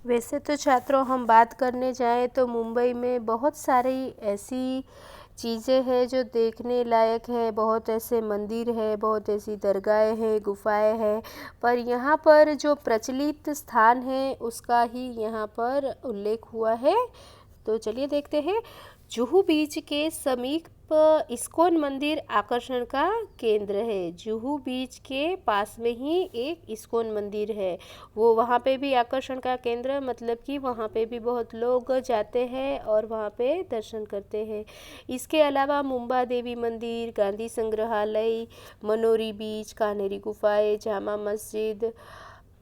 वैसे तो छात्रों हम बात करने जाएं तो मुंबई में बहुत सारी ऐसी चीज़ें हैं जो देखने लायक है। बहुत ऐसे मंदिर है, बहुत ऐसी दरगाहें हैं, गुफाएं हैं। पर यहाँ पर जो प्रचलित स्थान है उसका ही यहाँ पर उल्लेख हुआ है। तो चलिए देखते हैं। जुहू बीच के समीप इस्कॉन मंदिर आकर्षण का केंद्र है। जुहू बीच के पास में ही एक इस्कॉन मंदिर है। वो वहाँ पे भी आकर्षण का केंद्र, मतलब कि वहाँ पे भी बहुत लोग जाते हैं और वहाँ पे दर्शन करते हैं। इसके अलावा मुंबा देवी मंदिर, गांधी संग्रहालय, मनोरी बीच, कान्हेरी गुफाएं, Jama Masjid,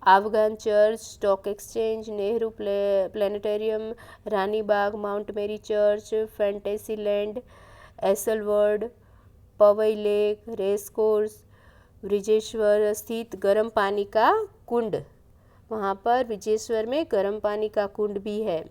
Afghan church, stock exchange, Nehru planetarium, Rani Bagh, mount Mary church, fantasy land, Essel world, Powai lake, race course, Brijeshwar स्थित गर्म पानी का कुंड, वहाँ पर ब्रिजेश्वर में गर्म पानी का कुंड भी है,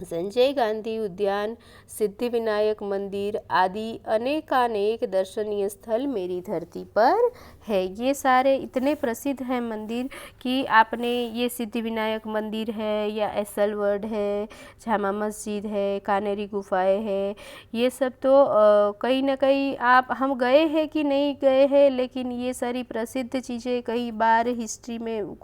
संजय गांधी उद्यान, सिद्धिविनायक मंदिर आदि अनेकानेक दर्शनीय स्थल मेरी धरती पर है। ये सारे इतने प्रसिद्ध हैं मंदिर कि आपने ये सिद्धिविनायक मंदिर है या एसल वर्ल्ड है, जामा मस्जिद है, कान्हेरी गुफाएं है, ये सब तो कहीं ना कहीं आप हम गए हैं कि नहीं गए हैं, लेकिन ये सारी प्रसिद्ध चीज़ें कई बार हिस्ट्री में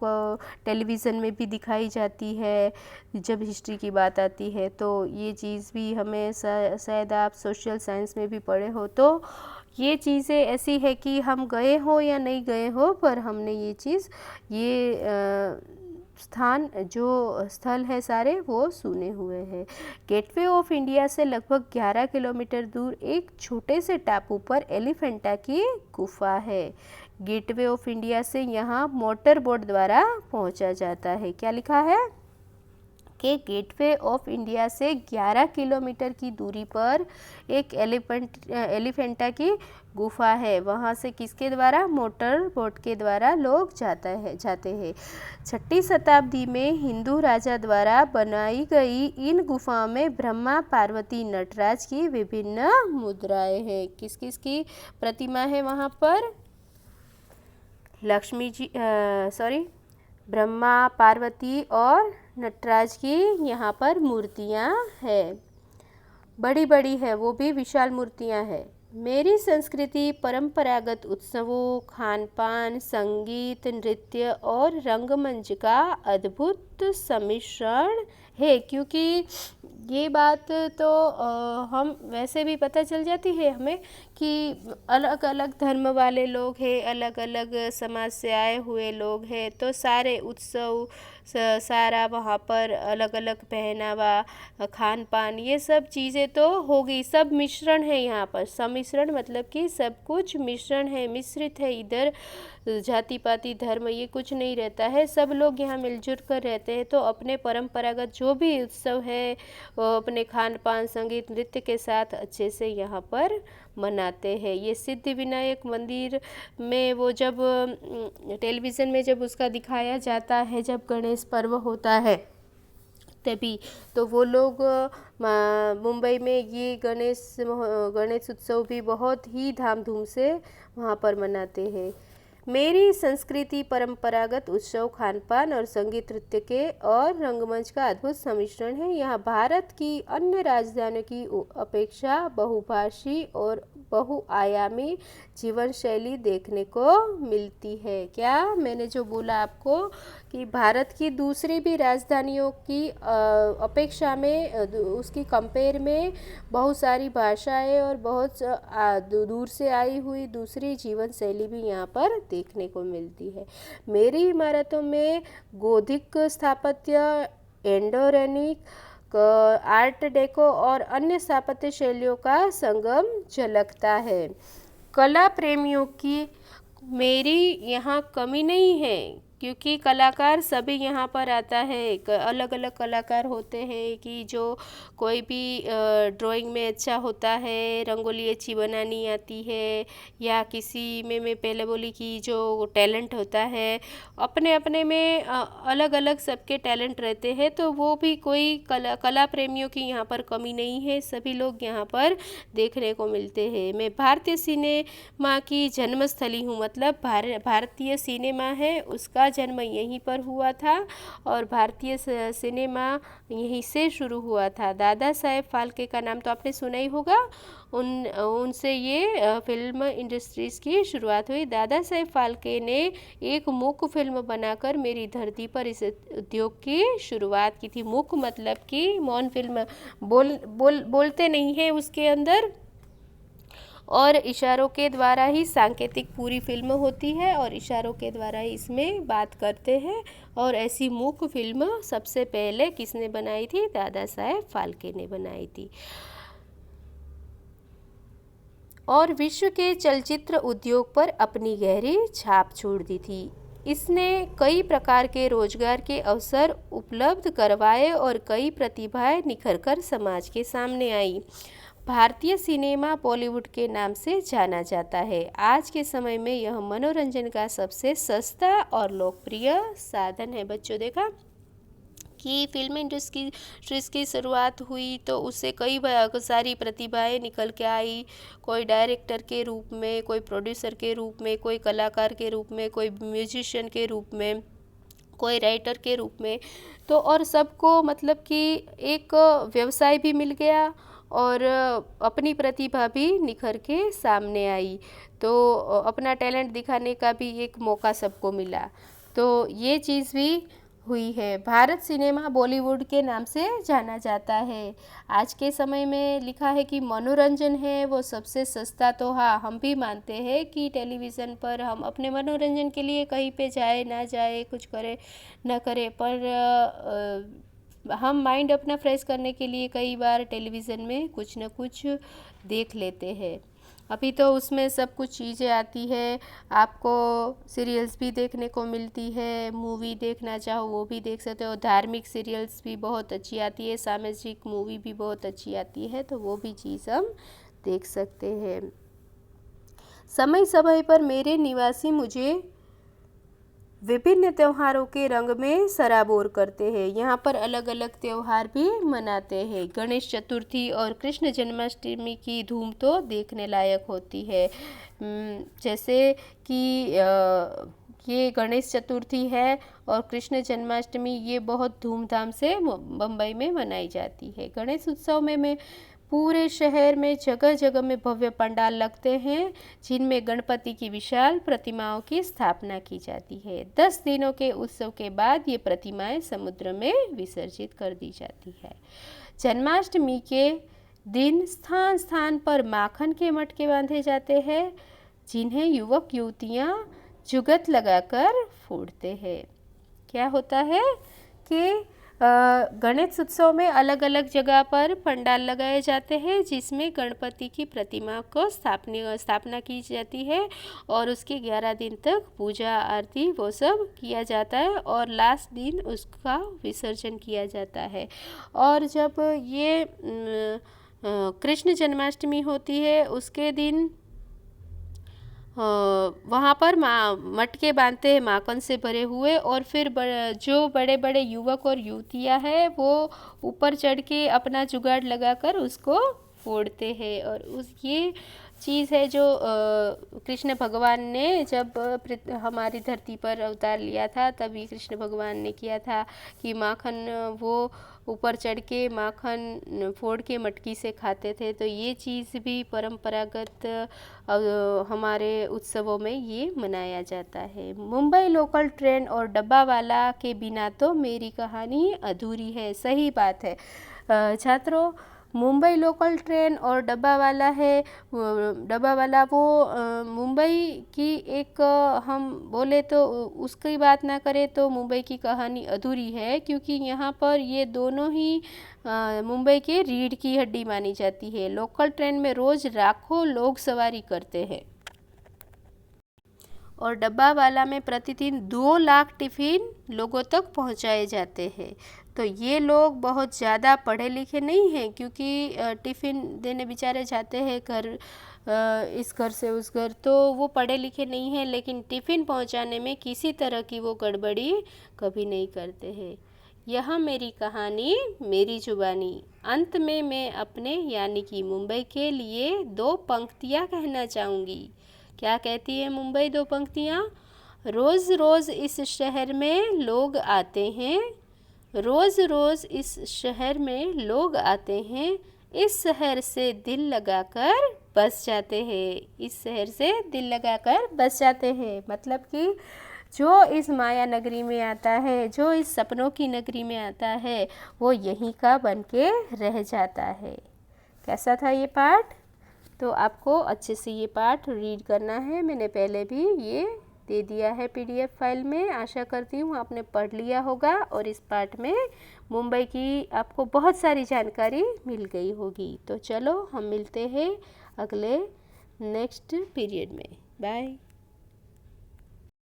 टेलीविज़न में भी दिखाई जाती है। जब हिस्ट्री की बात आती है तो ये चीज़ भी हमें शायद आप सोशल साइंस में भी पढ़े हो, तो ये चीज़ें ऐसी है कि हम गए हो या नहीं गए हो, पर हमने ये चीज़ स्थान जो स्थल है सारे वो सुने हुए हैं। गेटवे ऑफ इंडिया से लगभग 11 किलोमीटर दूर एक छोटे से टापू पर एलिफेंटा की गुफा है। गेटवे ऑफ इंडिया से यहाँ मोटर बोट द्वारा पहुँचा जाता है। क्या लिखा है कि गेटवे ऑफ इंडिया से 11 किलोमीटर की दूरी पर एक एलिफेंटा की गुफा है। वहाँ से किसके द्वारा? मोटर बोट के द्वारा लोग जाते हैं। 6ठी शताब्दी में हिंदू राजा द्वारा बनाई गई इन गुफाओं में ब्रह्मा, पार्वती, नटराज की विभिन्न मुद्राएं हैं। किस किस की प्रतिमा है वहाँ पर? लक्ष्मी जी, ब्रह्मा, पार्वती और नटराज की यहाँ पर मूर्तियाँ हैं। बड़ी बड़ी है, वो भी विशाल मूर्तियाँ हैं। मेरी संस्कृति परंपरागत उत्सवों, खान पान, संगीत, नृत्य और रंगमंच का अद्भुत सम्मिश्रण है। क्योंकि ये बात तो हम वैसे भी पता चल जाती है हमें कि अलग अलग धर्म वाले लोग हैं, अलग अलग समाज से आए हुए लोग हैं, तो सारे उत्सव सारा वहाँ पर अलग अलग पहनावा, खान पान, ये सब चीज़ें तो होगी। सब मिश्रण है यहाँ पर। सम्मिश्रण मतलब कि सब कुछ मिश्रण है, मिश्रित है। इधर जाति पाति धर्म ये कुछ नहीं रहता है, सब लोग यहाँ मिलजुल कर रहते हैं। तो अपने परंपरागत जो भी उत्सव है वो अपने खान पान, संगीत, नृत्य के साथ अच्छे से यहाँ पर मनाते हैं। ये सिद्धिविनायक मंदिर में वो जब टेलीविज़न में जब उसका दिखाया जाता है, जब गणेश पर्व होता है तभी, तो वो लोग मुंबई में ये गणेश उत्सव भी बहुत ही धामधूम से वहाँ पर मनाते हैं। मेरी संस्कृति परंपरागत उत्सव, खान पान और संगीत, नृत्य के और रंगमंच का अद्भुत सम्मिश्रण है। यहाँ भारत की अन्य राजधानियों की अपेक्षा बहुभाषी और बहुआयामी जीवन शैली देखने को मिलती है। क्या मैंने जो बोला आपको कि भारत की दूसरी भी राजधानियों की अपेक्षा में उसकी कंपेयर में बहुत सारी भाषाएं और बहुत दूर से आई हुई दूसरी जीवन शैली भी यहाँ पर देखने को मिलती है। मेरी इमारतों में गोथिक स्थापत्य, एंडोरेनिक, आर्ट डेको और अन्य स्थापत्य शैलियों का संगम झलकता है। कला प्रेमियों की मेरी यहाँ कमी नहीं है, क्योंकि कलाकार सभी यहाँ पर आता है। अलग अलग कलाकार होते हैं कि जो कोई भी ड्राइंग में अच्छा होता है, रंगोली अच्छी बनानी आती है, या किसी में मैं पहले बोली कि जो टैलेंट होता है, अपने अपने में अलग अलग सबके टैलेंट रहते हैं। तो वो भी कोई कला प्रेमियों की यहाँ पर कमी नहीं है, सभी लोग यहाँ पर देखने को मिलते हैं। मैं भारतीय सिनेमा की जन्मस्थली हूँ, मतलब भारतीय सिनेमा है उसका जन्म यहीं पर हुआ था और भारतीय सिनेमा यहीं से शुरू हुआ था। दादा साहेब फाल्के का नाम तो आपने सुना ही होगा। उनसे ये फिल्म इंडस्ट्रीज़ की शुरुआत हुई। दादा साहेब फाल्के ने एक मूक फिल्म बनाकर मेरी धरती पर इस उद्योग की शुरुआत की थी। मूक मतलब कि मौन फिल्म, बोलते नहीं है उसके अंदर, और इशारों के द्वारा ही सांकेतिक पूरी फिल्म होती है और इशारों के द्वारा ही इसमें बात करते हैं। और ऐसी मूक फिल्म सबसे पहले किसने बनाई थी? दादा साहेब फाल्के ने बनाई थी और विश्व के चलचित्र उद्योग पर अपनी गहरी छाप छोड़ दी थी। इसने कई प्रकार के रोजगार के अवसर उपलब्ध करवाए और कई प्रतिभाएं निखरकर समाज के सामने आई। भारतीय सिनेमा बॉलीवुड के नाम से जाना जाता है। आज के समय में यह मनोरंजन का सबसे सस्ता और लोकप्रिय साधन है। बच्चों, देखा कि फिल्म इंडस्ट्रीज की शुरुआत हुई तो उससे कई सारी प्रतिभाएं निकल के आई। कोई डायरेक्टर के रूप में, कोई प्रोड्यूसर के रूप में, कोई कलाकार के रूप में, कोई म्यूजिशियन के रूप में, कोई राइटर के रूप में। तो और सबको मतलब कि एक व्यवसाय भी मिल गया और अपनी प्रतिभा भी निखर के सामने आई। तो अपना टैलेंट दिखाने का भी एक मौका सबको मिला। तो ये चीज़ भी हुई है। भारत सिनेमा बॉलीवुड के नाम से जाना जाता है। आज के समय में लिखा है कि मनोरंजन है वो सबसे सस्ता। तो हाँ, हम भी मानते हैं कि टेलीविज़न पर हम अपने मनोरंजन के लिए कहीं पे जाए ना जाए, कुछ करे ना करे, पर हम माइंड अपना फ्रेश करने के लिए कई बार टेलीविज़न में कुछ न कुछ देख लेते हैं। अभी तो उसमें सब कुछ चीज़ें आती है, आपको सीरियल्स भी देखने को मिलती है, मूवी देखना चाहो वो भी देख सकते हो। धार्मिक सीरियल्स भी बहुत अच्छी आती है, सामाजिक मूवी भी बहुत अच्छी आती है, तो वो भी चीज़ हम देख सकते हैं। समय समय पर मेरे निवासी मुझे विभिन्न त्योहारों के रंग में सराबोर करते हैं। यहाँ पर अलग अलग त्यौहार भी मनाते हैं। गणेश चतुर्थी और कृष्ण जन्माष्टमी की धूम तो देखने लायक होती है। जैसे कि ये गणेश चतुर्थी है और कृष्ण जन्माष्टमी, ये बहुत धूमधाम से मुंबई में मनाई जाती है। गणेश उत्सव में पूरे शहर में जगह जगह में भव्य पंडाल लगते हैं जिनमें गणपति की विशाल प्रतिमाओं की स्थापना की जाती है। 10 दिनों के उत्सव के बाद ये प्रतिमाएं समुद्र में विसर्जित कर दी जाती है। जन्माष्टमी के दिन स्थान स्थान पर माखन के मटके बांधे जाते हैं जिन्हें युवक युवतियां जुगत लगाकर फोड़ते हैं। क्या होता है कि गणेश उत्सव में अलग अलग जगह पर पंडाल लगाए जाते हैं जिसमें गणपति की प्रतिमा को स्थापना की जाती है और उसके 11 दिन तक पूजा आरती वो सब किया जाता है और लास्ट दिन उसका विसर्जन किया जाता है। और जब ये कृष्ण जन्माष्टमी होती है उसके दिन वहाँ पर मटके बांधते हैं माखन से भरे हुए और फिर जो बड़े बड़े युवक और युवतियाँ हैं वो ऊपर चढ़ के अपना जुगाड़ लगाकर उसको फोड़ते हैं। और ये चीज़ है जो कृष्ण भगवान ने जब हमारी धरती पर अवतार लिया था तभी कृष्ण भगवान ने किया था कि माखन वो ऊपर चढ़ के माखन फोड़ के मटकी से खाते थे। तो ये चीज़ भी परंपरागत हमारे उत्सवों में ये मनाया जाता है। मुंबई लोकल ट्रेन और डब्बा वाला के बिना तो मेरी कहानी अधूरी है। सही बात है छात्रों, मुंबई लोकल ट्रेन और डब्बा वाला है। डब्बा वाला वो मुंबई की एक हम बोले तो उसकी बात ना करें तो मुंबई की कहानी अधूरी है, क्योंकि यहाँ पर ये दोनों ही मुंबई के रीढ़ की हड्डी मानी जाती है। लोकल ट्रेन में रोज़ लाखों लोग सवारी करते हैं और डब्बा वाला में प्रतिदिन 2 लाख टिफ़िन लोगों तक पहुंचाए जाते हैं। तो ये लोग बहुत ज़्यादा पढ़े लिखे नहीं हैं, क्योंकि टिफ़िन देने बेचारे जाते हैं घर इस घर से उस घर, तो वो पढ़े लिखे नहीं हैं, लेकिन टिफ़िन पहुंचाने में किसी तरह की वो गड़बड़ी कभी नहीं करते हैं। यह मेरी कहानी मेरी जुबानी। अंत में मैं अपने यानी कि मुंबई के लिए 2 पंक्तियाँ कहना चाहूँगी। क्या कहती है मुंबई 2 पंक्तियाँ? रोज़ रोज़ इस शहर में लोग आते हैं। रोज़ रोज़ इस शहर में लोग आते हैं। इस शहर से दिल लगाकर बस जाते हैं। इस शहर से दिल लगाकर बस जाते हैं मतलब कि जो इस माया नगरी में आता है, जो इस सपनों की नगरी में आता है, वो यहीं का बन के रह जाता है। कैसा था ये पाठ? तो आपको अच्छे से ये पाठ रीड करना है। मैंने पहले भी ये दे दिया है PDF फाइल में। आशा करती हूँ आपने पढ़ लिया होगा और इस पाठ में मुंबई की आपको बहुत सारी जानकारी मिल गई होगी। तो चलो हम मिलते हैं अगले नेक्स्ट पीरियड में। बाय।